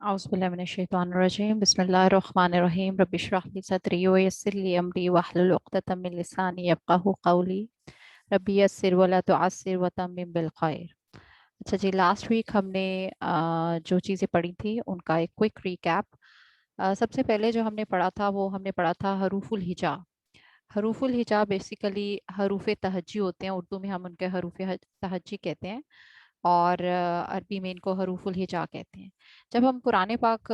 औज़ुबिल्लाहि बिस्मिल्लाहिर्रहमानिर्रहीम रब्बिश्रह ली सदरी व यस्सिर ली अमरी वहलुल उक़दतम मिन लिसानी यफ़क़हू क़ौली रब्बी यस्सिर वला तुअस्सिर वतम्मिम बिल खैर। अच्छा जी, लास्ट वीक हमने जो चीज़ें पढ़ी थी उनका एक क्विक रिकैप। सबसे पहले जो हमने पढ़ा था वो हमने पढ़ा था हरूफुल हिजा। हरूफुल हिजा बेसिकली हरूफ तहज्जी होते हैं, उर्दू में हम उनके हरूफ तहज्जी कहते हैं और अरबी में इनको हरूफुल हिजा कहते हैं। जब हम कुरान पाक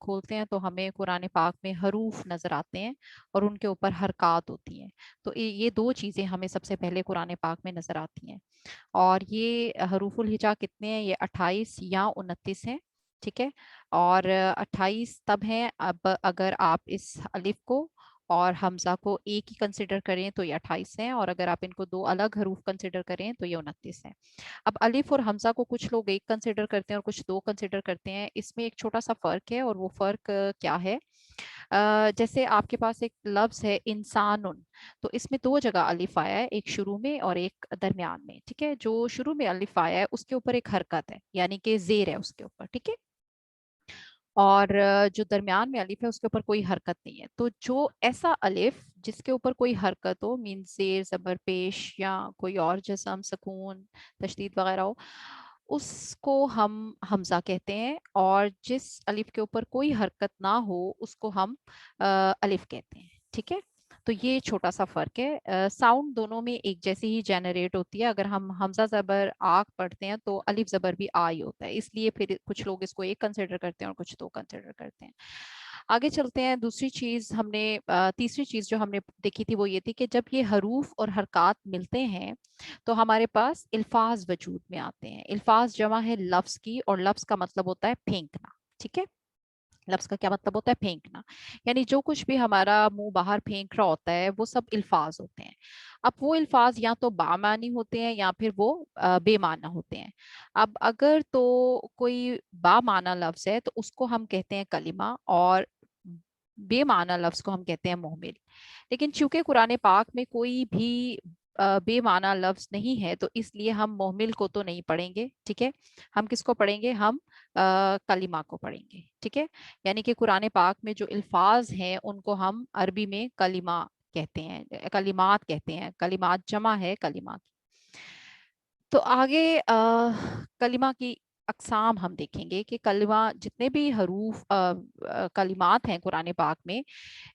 खोलते हैं तो हमें कुरान पाक में हरूफ नज़र आते हैं और उनके ऊपर हरकत होती हैं। तो ये दो चीज़ें हमें सबसे पहले कुरान पाक में नज़र आती हैं। और ये हरूफुल हिजा कितने हैं? ये 28 या 29 हैं। ठीक है। और 28 तब हैं अब अगर आप इस अलिफ को और हमजा को एक ही कंसिडर करें तो ये 28 हैं, और अगर आप इनको दो अलग हरूफ कंसिडर करें तो ये 29 हैं। अब अलिफ और हमजा को कुछ लोग एक कंसिडर करते हैं और कुछ दो कंसिडर करते हैं। इसमें एक छोटा सा फर्क है, और वो फर्क क्या है? जैसे आपके पास एक लफ्ज है इंसानुन, तो इसमें दो जगह अलिफ आया है, एक शुरू में और एक दरमियान में। ठीक है। जो शुरू में अलिफ आया है उसके ऊपर एक हरकत है, यानी कि जेर है उसके ऊपर। ठीक है। और जो दरमियान में अलिफ है उसके ऊपर कोई हरकत नहीं है। तो जो ऐसा अलिफ जिसके ऊपर कोई हरकत हो, मीन जेर जबर पेश या कोई और जसम सुकून तशदीद वगैरह हो, उसको हम हमजा कहते हैं। और जिस अलिफ के ऊपर कोई हरकत ना हो उसको हम अलिफ कहते हैं। ठीक है। तो ये छोटा सा फर्क है। साउंड दोनों में एक जैसी ही जनरेट होती है। अगर हम हमजा जबर आग पढ़ते हैं तो अलिफ जबर भी आ ही होता है, इसलिए फिर कुछ लोग इसको एक कंसिडर करते हैं और कुछ दो कंसिडर करते हैं। आगे चलते हैं। दूसरी चीज हमने तीसरी चीज जो हमने देखी थी वो ये थी कि जब ये हरूफ और हरकत मिलते हैं तो हमारे पास अल्फाज वजूद में आते हैं। अल्फाज जमा है लफ्ज की, और लफ्ज का मतलब होता है फेंकना। ठीक है। लफ्ज का क्या मतलब होता है? फेंकना। यानी जो कुछ भी हमारा मुंह बाहर फेंक रहा होता है वो सब अल्फाज होते हैं। अब वो अल्फाज या तो बामानी होते हैं या फिर वो बेमाना होते हैं। अब अगर तो कोई बामाना लफ्ज है तो उसको हम कहते हैं कलिमा, और बेमाना लफ्ज को हम कहते हैं मुहमिल। लेकिन चूंकि कुरान पाक में कोई भी बेमाना लफ्ज नहीं है तो इसलिए हम मुहमिल को तो नहीं पढ़ेंगे। ठीक है। हम किसको पढ़ेंगे? हम कलिमा को पढ़ेंगे। ठीक है। यानी कि कुरान पाक में जो अल्फाज हैं उनको हम अरबी में कलिमा कहते हैं, कलिमात कहते हैं। कलिमात जमा है कलिमा की। तो आगे कलिमा की अकसाम हम देखेंगे कि कलिमा जितने भी हरूफ कलिमात हैं कुरान पाक में,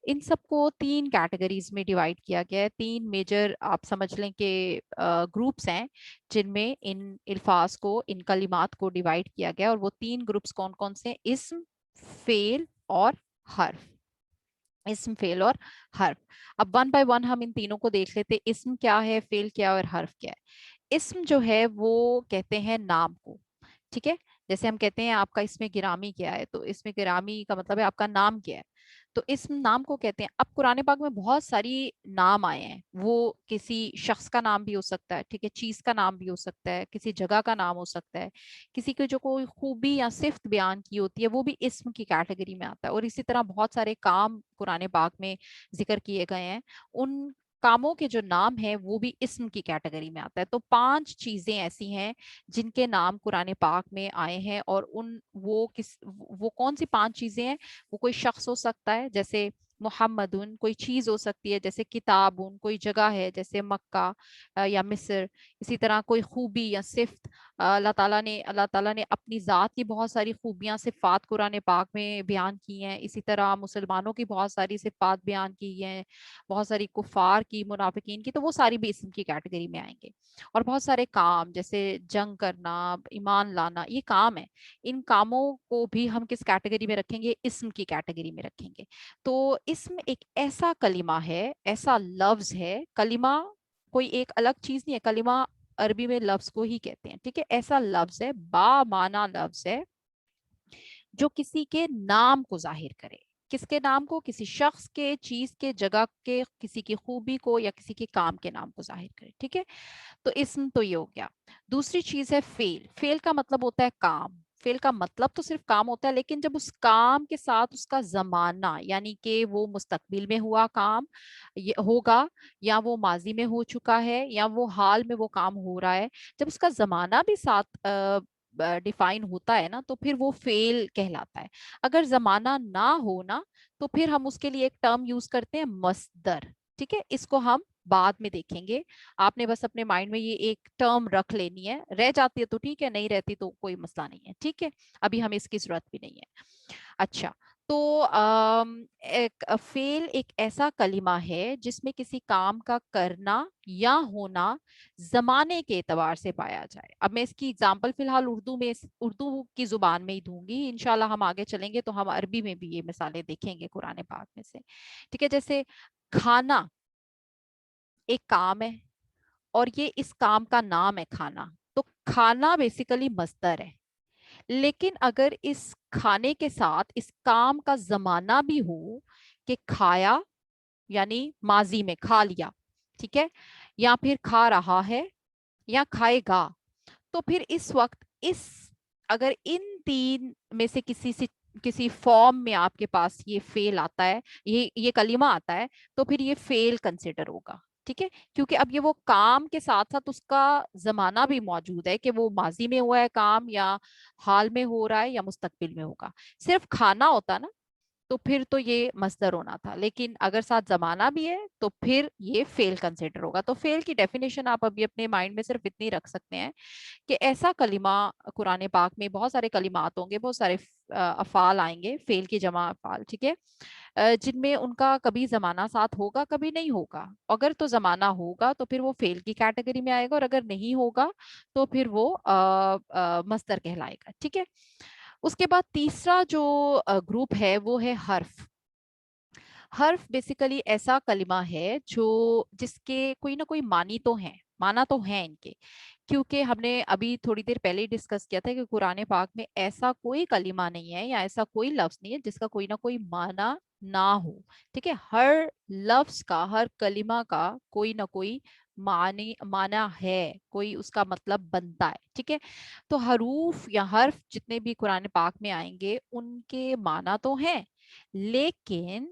इन सबको तीन कैटेगरीज में डिवाइड किया गया है। तीन मेजर आप समझ लें कि ग्रुप्स हैं जिनमें इन अल्फाज को, इन कलिमात को डिवाइड किया गया। और वो तीन ग्रुप्स कौन कौन से? इस्म, फेल और हर्फ। इस्म, फेल और हर्फ। अब वन बाय वन हम इन तीनों को देख लेते। इस्म क्या है, फेल क्या है और हर्फ क्या है? इस्म जो है वो कहते हैं नाम को। ठीक है। जैसे हम कहते हैं आपका इसमें गिरामी क्या है, तो इसमें गिरामी का मतलब है आपका नाम क्या है। तो इस नाम को कहते हैं। अब कुरान पाक में बहुत सारी नाम आए हैं, वो किसी शख्स का नाम भी हो सकता है, ठीक है, चीज का नाम भी हो सकता है, किसी जगह का नाम हो सकता है, किसी की जो कोई खूबी या सिफ्त बयान की होती है वो भी इस्म की कैटेगरी में आता है। और इसी तरह बहुत सारे काम कुरान पाक में जिक्र किए गए हैं, उन कामों के जो नाम है वो भी इस्म की कैटेगरी में आता है। तो पांच चीजें ऐसी हैं जिनके नाम कुरान पाक में आए हैं। और उन वो कौन सी पांच चीजें हैं? वो कोई शख्स हो सकता है जैसे मोहम्मदुन, कोई चीज हो सकती है जैसे किताबुन, कोई जगह है जैसे मक्का या मिस्र। इसी तरह कोई खूबी या सिफ्त, अल्लाह ताला ने अपनी ज़ात की बहुत सारी खूबियां सिफात कुरान पाक में बयान की हैं। इसी तरह मुसलमानों की बहुत सारी सिफात बयान की हैं, बहुत सारी कुफार की, मुनाफिकीन की, तो वो सारी भी इस्म की कैटेगरी में आएंगे। और बहुत सारे काम जैसे जंग करना, ईमान लाना, ये काम है। इन कामों को भी हम किस कैटेगरी में रखेंगे? इस्म की कैटेगरी में रखेंगे। तो इस्म एक ऐसा कलिमा है, ऐसा लफ्ज है। कलिमा कोई एक अलग चीज नहीं है, कलिमा अरबी में लफ्ज को ही कहते हैं। ठीक है। ऐसा लफ्ज है, बा माना लफ्ज है, जो किसी के नाम को जाहिर करे। किसके नाम को? किसी शख्स के, चीज के, जगह के, किसी की खूबी को या किसी के काम के नाम को जाहिर करे। ठीक है। तो इस्म तो ये हो गया। दूसरी चीज है फेल। फेल का मतलब होता है काम। फेल का मतलब तो सिर्फ काम होता है, लेकिन जब उस काम के साथ उसका जमाना, यानी कि वो मुस्तकबिल में हुआ काम ये होगा, या वो माजी में हो चुका है, या वो हाल में वो काम हो रहा है, जब उसका जमाना भी साथ डिफाइन होता है ना, तो फिर वो फेल कहलाता है। अगर जमाना ना हो ना, तो फिर हम उसके लिए एक टर्म यूज करते हैं, मस्दर। ठीक है, इसको हम बाद में देखेंगे। आपने बस अपने माइंड में ये एक टर्म रख लेनी है, रह जाती है तो ठीक है, नहीं रहती तो कोई मसला नहीं है। ठीक है, अभी हमें इसकी जरूरत भी नहीं है। अच्छा, तो एक फेल एक ऐसा कलिमा है जिसमें किसी काम का करना या होना जमाने के एतबार से पाया जाए। अब मैं इसकी एग्जांपल फिलहाल उर्दू में, उर्दू की जुबान में ही दूंगी। इंशाल्लाह हम आगे चलेंगे तो हम अरबी में भी ये मिसालें देखेंगे कुरान पाक में से। ठीक है, जैसे खाना एक काम है, और ये इस काम का नाम है खाना, तो खाना बेसिकली मस्दर है। लेकिन अगर इस खाने के साथ इस काम का जमाना भी हो कि खाया, यानी माजी में खा लिया, ठीक है, या फिर खा रहा है या खाएगा, तो फिर इस वक्त इस, अगर इन तीन में से किसी फॉर्म में आपके पास ये फेल आता है, ये कलीमा आता है, तो फिर ये फेल कंसिडर होगा। ठीक है, क्योंकि अब ये वो काम के साथ साथ उसका जमाना भी मौजूद है कि वो माजी में हुआ है काम, या हाल में हो रहा है, या मुस्तकबिल में होगा। सिर्फ खाना होता ना, तो फिर तो ये मस्दर होना था, लेकिन अगर साथ जमाना भी है तो फिर ये फेल कंसिडर होगा। तो फेल की डेफिनेशन आप अभी अपने माइंड में सिर्फ इतनी रख सकते हैं कि ऐसा कलिमा, कुरान पाक में बहुत सारे कलिमात होंगे, बहुत सारे अफाल आएंगे, फेल की जमा अफाल, ठीक है, जिनमें उनका कभी जमाना साथ होगा, कभी नहीं होगा। अगर तो जमाना होगा तो फिर वो फेल की कैटेगरी में आएगा, और अगर नहीं होगा तो फिर वो मस्दर कहलाएगा। ठीक है, उसके बाद तीसरा जो ग्रुप है वो है हर्फ। हर्फ बेसिकली ऐसा कलिमा है जो जिसके कोई ना कोई मानी तो है, माना तो है इनके, क्योंकि हमने अभी थोड़ी देर पहले ही डिस्कस किया था कि कुरान पाक में ऐसा कोई कलिमा नहीं है या ऐसा कोई लफ्ज नहीं है जिसका कोई ना कोई माना ना हो। ठीक है, हर लफ्ज का, हर कलिमा का कोई ना कोई माना है, कोई उसका मतलब बनता है। ठीक है, तो हरूफ या हर्फ जितने भी कुरान पाक में आएंगे उनके माना तो हैं, लेकिन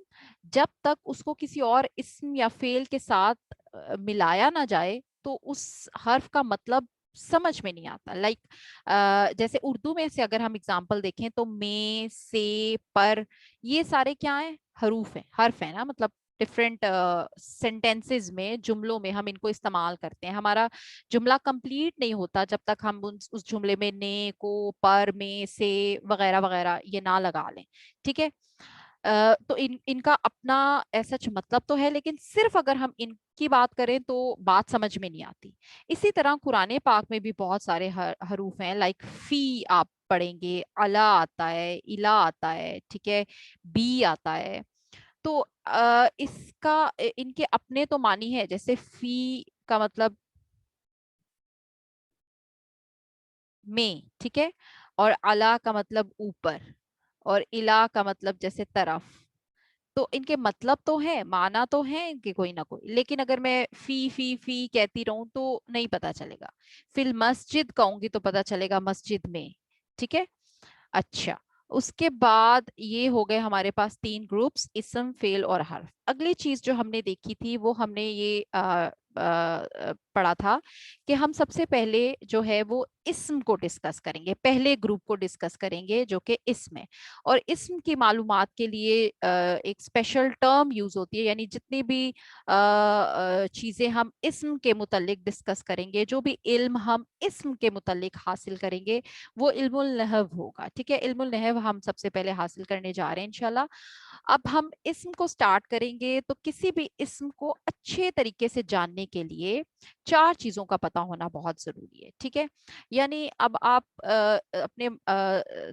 जब तक उसको किसी और इस्म या फेल के साथ मिलाया ना जाए तो उस हर्फ का मतलब समझ में नहीं आता। लाइक जैसे उर्दू में से अगर हम एग्जांपल देखें तो में, से, पर, ये सारे क्या है, हरूफ है, हर्फ है ना, मतलब डिफरेंट सेंटेंसेस में, जुमलों में हम इनको इस्तेमाल करते हैं। हमारा जुमला कंप्लीट नहीं होता जब तक हम उस जुमले में ने को, पर, में, से वगैरह वगैरह ये ना लगा लें। ठीक है, तो इनका अपना ऐसा मतलब तो है, लेकिन सिर्फ अगर हम इनकी बात करें तो बात समझ में नहीं आती। इसी तरह कुरान पाक में भी बहुत सारे हरूफ हैं, लाइक फी आप पढ़ेंगे, अला आता है, इला आता है, ठीक है, बी आता है। तो इनके अपने तो मानी है, जैसे फी का मतलब में, ठीक है, और अला का मतलब ऊपर, और इला का मतलब जैसे तरफ। तो इनके मतलब तो है, माना तो है इनके कोई ना कोई, लेकिन अगर मैं फी फी फी कहती रहूं तो नहीं पता चलेगा। फिर मस्जिद कहूंगी तो पता चलेगा मस्जिद में। ठीक है, अच्छा, उसके बाद ये हो गए हमारे पास तीन ग्रुप्स, इस्म, फेल और हर्फ। अगली चीज जो हमने देखी थी वो हमने ये पढ़ा था कि हम सबसे पहले जो है वो इस्म को डिस्कस करेंगे, पहले ग्रुप को डिस्कस करेंगे जो कि इस्म है। और इस्म की मालूमात के लिए एक स्पेशल टर्म यूज होती है, यानी जितनी भी चीजें हम इस्म के मुतालिक डिस्कस करेंगे, जो भी इल्म हम इस्म के मुतालिक हासिल करेंगे, वो इल्मुल नहव होगा। ठीक है, इल्मुल नहव हम सबसे पहले हासिल करने जा रहे हैं इंशाल्लाह। अब हम इस्म को स्टार्ट करेंगे, तो किसी भी इस्म को अच्छे तरीके से जानने के लिए चार चीजों का पता होना बहुत जरूरी है। ठीक है, यानी अब आप अपने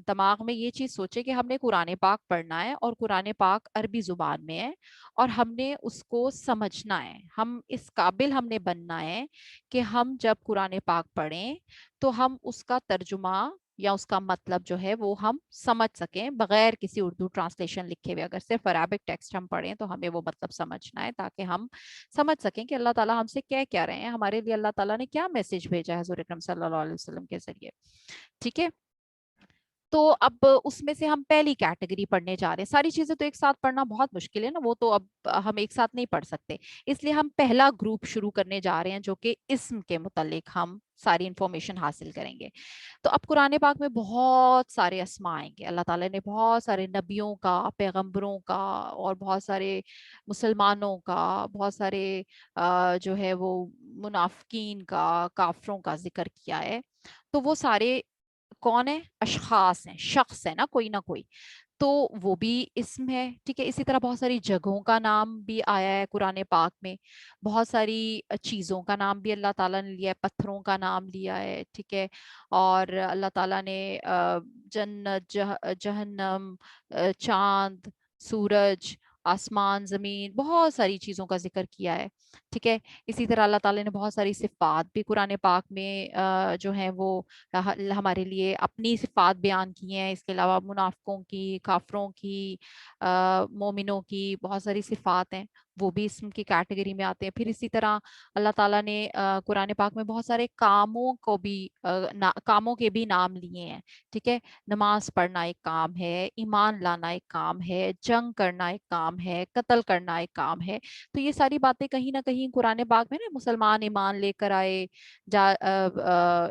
दिमाग में ये चीज सोचे कि हमने कुरान पाक पढ़ना है, और कुरान पाक अरबी जुबान में है, और हमने उसको समझना है, हम इस काबिल हमने बनना है कि हम जब कुरान पाक पढ़ें तो हम उसका तर्जुमा या उसका मतलब जो है वो हम समझ सकें, बगैर किसी उर्दू ट्रांसलेशन लिखे हुए। अगर सिर्फ अरबिक टेक्स्ट हम पढ़ें तो हमें वो मतलब समझना है, ताकि हम समझ सकें कि अल्लाह ताला हमसे क्या कह रहे हैं, हमारे लिए अल्लाह ताला ने क्या मैसेज भेजा है हुजूर अकरम सल्लल्लाहु अलैहि वसल्लम के जरिए। ठीक है, تو اب اس میں سے ہم پہلی کیٹیگری پڑھنے جا رہے ہیں. ساری چیزیں تو ایک ساتھ پڑھنا بہت مشکل ہے نا, وہ تو اب ہم ایک ساتھ نہیں پڑھ سکتے, اس لیے ہم پہلا گروپ شروع کرنے جا رہے ہیں جو کہ اسم کے متعلق ہم ساری انفارمیشن حاصل کریں گے. تو اب قرآن پاک میں بہت سارے اسماء آئیں گے. اللہ تعالیٰ نے بہت سارے نبیوں کا, پیغمبروں کا, اور بہت سارے مسلمانوں کا, بہت سارے جو ہے وہ منافقین کا, کافروں کا ذکر کیا ہے. تو وہ سارے کون ہے؟ اشخاص ہیں, شخص ہے نا کوئی نہ کوئی, تو وہ بھی اسم ہے. ٹھیک ہے, اسی طرح بہت ساری جگہوں کا نام بھی آیا ہے قرآن پاک میں, بہت ساری چیزوں کا نام بھی اللہ تعالیٰ نے لیا ہے, پتھروں کا نام لیا ہے. ٹھیک ہے, اور اللہ تعالیٰ نے جنت, جہنم, چاند, سورج, آسمان, زمین, بہت ساری چیزوں کا ذکر کیا ہے. ٹھیک ہے, اسی طرح اللہ تعالیٰ نے بہت ساری صفات بھی قرآن پاک میں جو ہیں وہ ہمارے لیے اپنی صفات بیان کی ہیں. اس کے علاوہ منافقوں کی, کافروں کی, مومنوں کی بہت ساری صفات ہیں, وہ بھی اسم کی کیٹیگری میں آتے ہیں. پھر اسی طرح اللہ تعالیٰ نے قرآن پاک میں بہت سارے کاموں کو بھی کاموں کے بھی نام لیے ہیں. ٹھیک ہے, نماز پڑھنا ایک کام ہے, ایمان لانا ایک کام ہے, جنگ کرنا ایک کام ہے, قتل کرنا ایک کام ہے. تو یہ ساری باتیں کہیں نہ کہیں قرآن پاک میں نا, مسلمان ایمان لے کر آئے,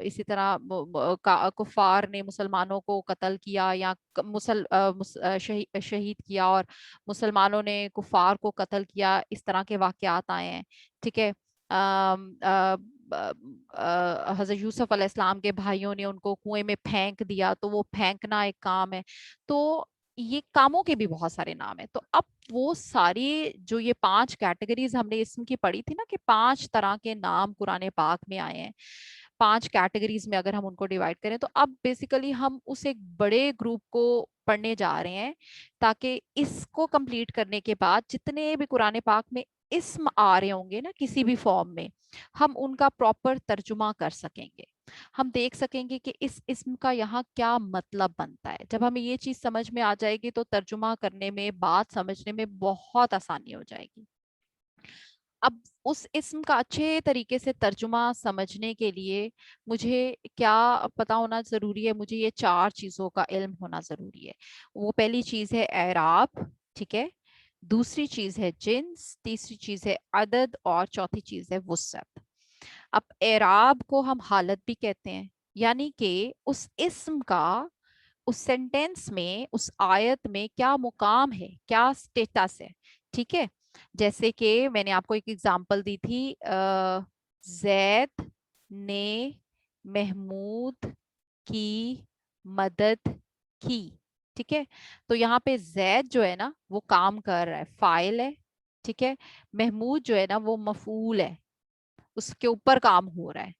اسی طرح کفار نے مسلمانوں کو قتل کیا یا شہید کیا, اور مسلمانوں نے کفار کو قتل کیا, اس طرح کے واقعات آئے ہیں. ٹھیک ہے, حضرت یوسف علیہ السلام کے بھائیوں نے ان کو کنویں میں پھینک دیا, تو وہ پھینکنا ایک کام ہے. تو یہ کاموں کے بھی بہت سارے نام ہیں. تو اب وہ ساری جو یہ 5 کیٹیگریز ہم نے اسم کی پڑھی تھی نا, کہ 5 طرح کے نام قرآن پاک میں آئے ہیں, 5 کیٹیگریز میں اگر ہم ان کو ڈیوائڈ کریں, تو اب بیسیکلی ہم اس ایک بڑے گروپ کو پڑھنے جا رہے ہیں, تاکہ اس کو کمپلیٹ کرنے کے بعد جتنے بھی قرآن پاک میں اسم آ رہے ہوں گے نا کسی بھی فارم میں, ہم ان کا پراپر ترجمہ کر سکیں گے. ہم دیکھ سکیں گے کہ اس اسم کا یہاں کیا مطلب بنتا ہے. جب ہمیں یہ چیز سمجھ میں آ جائے گی تو ترجمہ کرنے میں, بات سمجھنے میں بہت آسانی ہو جائے گی. اب اس اسم کا اچھے طریقے سے ترجمہ سمجھنے کے لیے مجھے کیا پتا ہونا ضروری ہے؟ مجھے یہ 4 چیزوں کا علم ہونا ضروری ہے. وہ پہلی چیز ہے اعراب, ٹھیک ہے, دوسری چیز ہے جنس, تیسری چیز ہے عدد, اور چوتھی چیز ہے وسعت. اب اعراب کو ہم حالت بھی کہتے ہیں, یعنی کہ اس اسم کا اس سینٹینس میں, اس آیت میں کیا مقام ہے, کیا سٹیٹس ہے. ٹھیک ہے, جیسے کہ میں نے آپ کو ایک ایگزامپل دی تھی, زید نے محمود کی مدد کی. ٹھیک ہے, تو یہاں پہ زید جو ہے نا وہ کام کر رہا ہے, فاعل ہے. ٹھیک ہے, محمود جو ہے نا وہ مفعول ہے, اس کے اوپر کام ہو رہا ہے.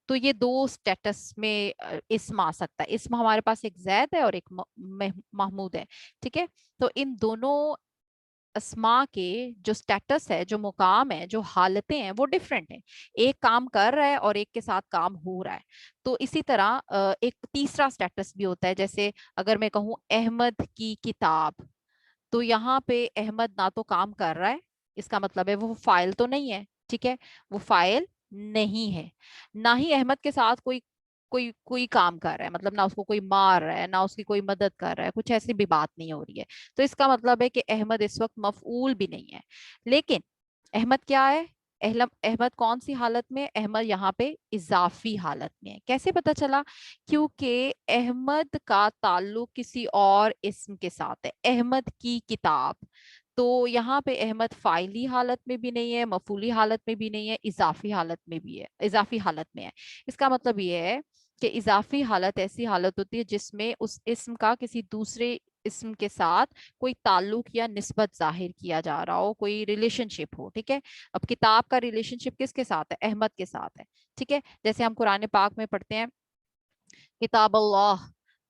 تو یہ 2 سٹیٹس میں اسم آ سکتا ہے. اسم ہمارے پاس ایک زید ہے اور ایک محمود ہے. ٹھیک ہے, تو ان دونوں اسما کے جو سٹیٹس ہے, جو مقام ہے, جو حالتیں ہیں, وہ ڈیفرنٹ ہیں. ایک کام کر رہا ہے اور ایک کے ساتھ کام ہو رہا ہے. تو اسی طرح ایک تیسرا سٹیٹس بھی ہوتا ہے. جیسے اگر میں کہوں احمد کی کتاب, تو یہاں پہ احمد نہ تو کام کر رہا ہے, اس کا مطلب ہے وہ فاعل تو نہیں ہے. ٹھیک ہے, وہ فاعل نہیں ہے. نہ ہی احمد کے ساتھ کوئی کام کر رہا ہے, مطلب نہ اس کو کوئی مار رہا ہے, نہ اس کی کوئی مدد کر رہا ہے, کچھ ایسی بھی بات نہیں ہو رہی ہے. تو اس کا مطلب ہے کہ احمد اس وقت مفعول بھی نہیں ہے. لیکن احمد کیا ہے؟ احمد کون سی حالت میں؟ احمد یہاں پہ اضافی حالت میں ہے. کیسے پتا چلا؟ کیونکہ احمد کا تعلق کسی اور اسم کے ساتھ ہے, احمد کی کتاب. تو یہاں پہ احمد فاعلی حالت میں بھی نہیں ہے, مفعولی حالت میں بھی نہیں ہے, اضافی حالت میں بھی ہے, اضافی حالت میں ہے. اس کا مطلب یہ ہے کہ اضافی حالت ایسی حالت ہوتی ہے جس میں اس اسم کا کسی دوسرے اسم کے ساتھ کوئی تعلق یا نسبت ظاہر کیا جا رہا ہو, کوئی ریلیشن شپ ہو. ٹھیک ہے, اب کتاب کا ریلیشن شپ کس کے ساتھ ہے؟ احمد کے ساتھ ہے. ٹھیک ہے, جیسے ہم قرآن پاک میں پڑھتے ہیں کتاب اللہ,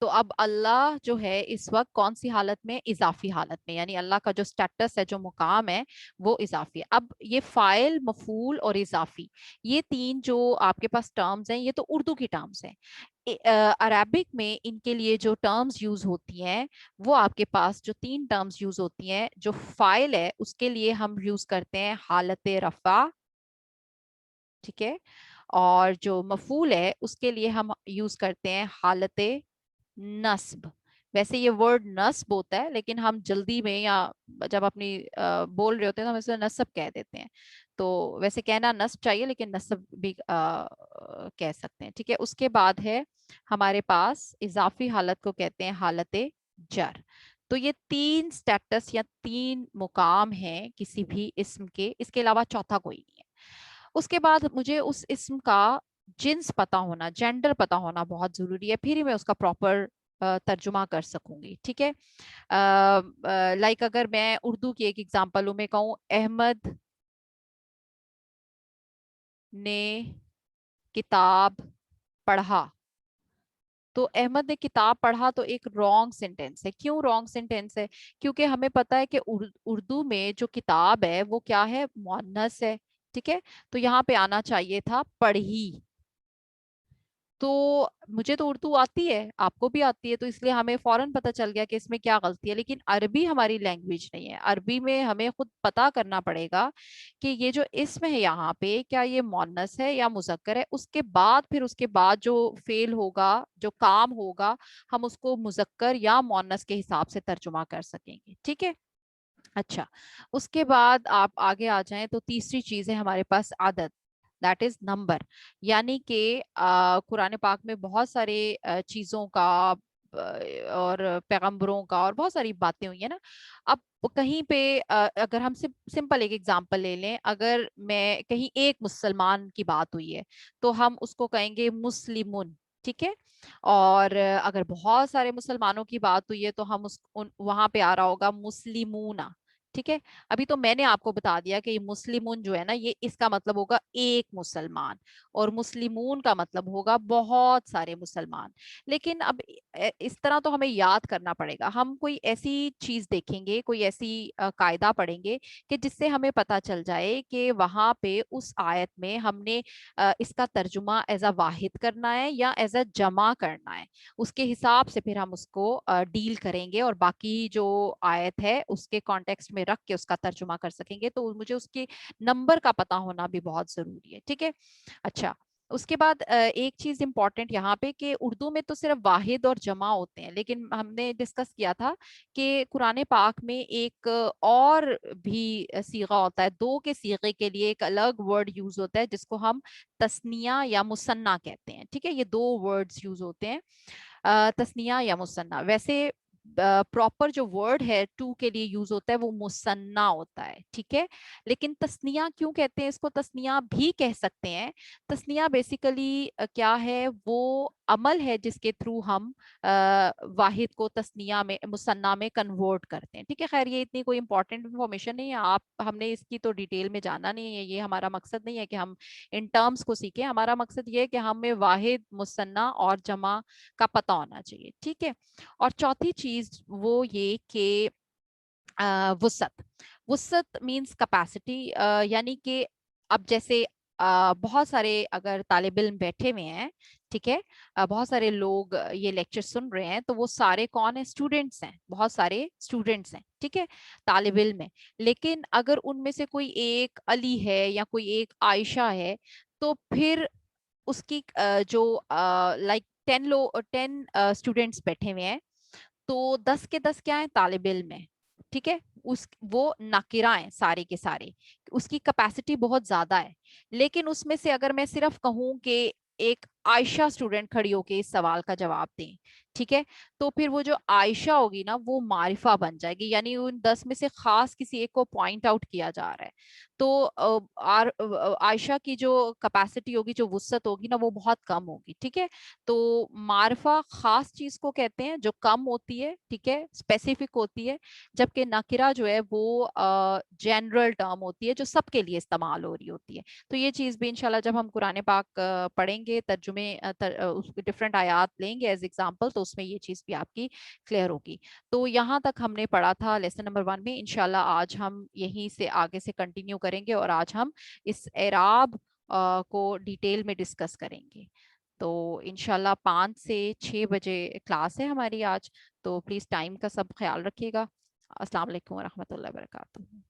تو اب اللہ جو ہے اس وقت کون سی حالت میں؟ اضافی حالت میں, یعنی اللہ کا جو سٹیٹس ہے, جو مقام ہے, وہ اضافی ہے. اب یہ فاعل, مفعول اور اضافی, یہ 3 جو آپ کے پاس ٹرمز ہیں, یہ تو اردو کی ٹرمز ہیں. عربک میں ان کے لیے جو ٹرمز یوز ہوتی ہیں, وہ آپ کے پاس جو 3 ٹرمز یوز ہوتی ہیں, جو فاعل ہے اس کے لیے ہم یوز کرتے ہیں حالت رفع. ٹھیک ہے, اور جو مفعول ہے اس کے لیے ہم یوز کرتے ہیں حالت نصب. वैसे ये वर्ड नस्ब होता है, लेकिन हम जल्दी में या जब अपनी बोल रहे होते हैं तो हम इसे नस्ब कह देते हैं। तो वैसे कहना नस्ब चाहिए, लेकिन नस्ब भी कह सकते हैं, ठीक है। उसके बाद है हमारे पास इजाफी हालत को कहते हैं हालत जर। तो ये 3 स्टेटस या 3 मुकाम हैं किसी भी इस्म के, इसके अलावा चौथा कोई नहीं है। उसके बाद मुझे उस इस्म का जिन्स पता होना, जेंडर पता होना बहुत जरूरी है, फिर ही मैं उसका प्रॉपर तर्जुमा कर सकूंगी, ठीक है। लाइक अगर मैं उर्दू की एक एग्जांपल में कहूँ, अहमद ने किताब पढ़ा, तो अहमद ने किताब पढ़ा तो एक रॉन्ग सेंटेंस है। क्यों रॉन्ग सेंटेंस है? क्योंकि हमें पता है कि उर्दू में जो किताब है वो क्या है, मुअन्नस है, ठीक है। तो यहाँ पे आना चाहिए था पढ़ी। तो मुझे तो उर्दू आती है, आपको भी आती है, तो इसलिए हमें फौरन पता चल गया कि इसमें क्या गलती है। लेकिन अरबी हमारी लैंग्वेज नहीं है, अरबी में हमें खुद पता करना पड़ेगा कि ये जो इसम है यहाँ पे, क्या ये मुअन्नस है या मुज़क्कर है। उसके बाद फिर उसके बाद जो फेल होगा, जो काम होगा, हम उसको मुज़क्कर या मुअन्नस के हिसाब से तर्जुमा कर सकेंगे, ठीक है। अच्छा, उसके बाद आप आगे आ जाएं तो तीसरी चीज है हमारे पास आदत, दैट इज नंबर। यानी कि कुरान पाक में बहुत सारे चीजों का और पैगंबरों का और बहुत सारी बातें हुई है ना। अब कहीं पे अगर हम सिंपल एक एग्जांपल ले लें, अगर मैं कहीं एक मुसलमान की बात हुई है तो हम उसको कहेंगे मुस्लिमुन, ठीक है। और अगर बहुत सारे मुसलमानों की बात हुई है तो हम वहां पे आ रहा होगा मुस्लिमूना, ठीक है। अभी तो मैंने आपको बता दिया कि ये मुस्लिमून जो है ना, ये इसका मतलब होगा एक मुसलमान, और मुस्लिमून का मतलब होगा बहुत सारे मुसलमान। लेकिन अब इस तरह तो हमें याद करना पड़ेगा। हम कोई ऐसी चीज देखेंगे, कोई ऐसी कायदा पढ़ेंगे कि जिससे हमें पता चल जाए कि वहां पे उस आयत में हमने इसका तर्जुमा एज अ वाहिद करना है या एज अ जमा करना है। उसके हिसाब से फिर हम उसको डील करेंगे और बाकी जो आयत है उसके कॉन्टेक्स्ट में रख के उसका तर्जुमा कर सकेंगे। तो मुझे उसके नंबर का पता होना भी बहुत जरूरी है, ठीक है। अच्छा, उसके बाद एक चीज इंपॉर्टेंट यहाँ पे कि उर्दू में तो सिर्फ वाहिद और जमा होते हैं, लेकिन हमने डिस्कस किया था कि कुरान पाक में एक और भी सीगा होता है। दो के सीगे के लिए एक अलग वर्ड यूज होता है जिसको हम तस्निया या मुसन्ना कहते हैं, ठीक है। ये दो वर्ड्स यूज होते हैं, तस्निया या मुसन्ना। वैसे प्रॉपर जो वर्ड है टू के लिए यूज होता है वो मुसन्ना होता है, ठीक है। लेकिन तस्निया क्यों कहते हैं इसको? तस्निया भी कह सकते हैं। तस्निया बेसिकली क्या है, वो अमल है जिसके थ्रू हम वाहिद को तस्निया में, मुसन्ना में कन्वर्ट करते हैं, ठीक है। खैर ये इतनी कोई इंपॉर्टेंट इंफॉर्मेशन नहीं है, आप हमने इसकी तो डिटेल में जाना नहीं है, ये हमारा मकसद नहीं है कि हम इन टर्म्स को सीखें। हमारा मकसद ये है कि हमें वाहिद, मुसन्ना और जमा का पता होना चाहिए, ठीक है। और चौथी चीज वो ये कि वुसत। वुसत मींस कैपेसिटी, यानी कि अब जैसे बहुत सारे अगर तालिब इल्म बैठे हुए हैं, ठीक है, बहुत सारे लोग ये लेक्चर सुन रहे हैं, तो वो सारे कौन है? स्टूडेंट्स हैं, बहुत सारे स्टूडेंट्स हैं, ठीक है, तालिब इल्म है। लेकिन अगर उनमें से कोई एक अली है या कोई एक आयशा है, तो फिर उसकी जो लाइक 10 स्टूडेंट्स बैठे हुए हैं, तो 10 के 10 क्या है? तालिब इल्म है, ठीक है। उस वो नाकिरा है सारे के सारे, उसकी कैपेसिटी बहुत ज्यादा है। लेकिन उसमें से अगर मैं सिर्फ कहूं कि एक आयशा स्टूडेंट खड़ी होके इस सवाल का जवाब दें, ठीक है, तो फिर वो जो आयशा होगी ना वो मारिफा बन जाएगी, यानी उन 10 में से खास किसी एक को पॉइंट आउट किया जा रहा है। तो आयशा की जो कैपेसिटी होगी, जो वुसत होगी ना, वो बहुत कम होगी, ठीक है। तो मारफा खास चीज को कहते हैं जो कम होती है, ठीक है, स्पेसिफिक होती है। जबकि नकिरा जो है वो जनरल टर्म होती है जो सबके लिए इस्तेमाल हो रही होती है। तो ये चीज भी इंशाल्लाह जब हम कुरान पाक पढ़ेंगे, तर्जुमे डिफरेंट आयात लेंगे एज एग्जाम्पल, तो उसमें ये चीज भी आपकी क्लियर होगी। तो यहाँ तक हमने पढ़ा था लेसन नंबर 1 में। इंशाल्लाह आज हम यहीं से आगे से कंटिन्यू करेंगे और आज हम इस एराब को डिटेल में डिस्कस करेंगे। तो इंशाल्लाह 5 से 6 बजे क्लास है हमारी आज। तो प्लीज़ टाइम का सब ख्याल रखिएगा। अस्सलाम वालेकुम वरहमतुल्लाहि वबरकातुहू।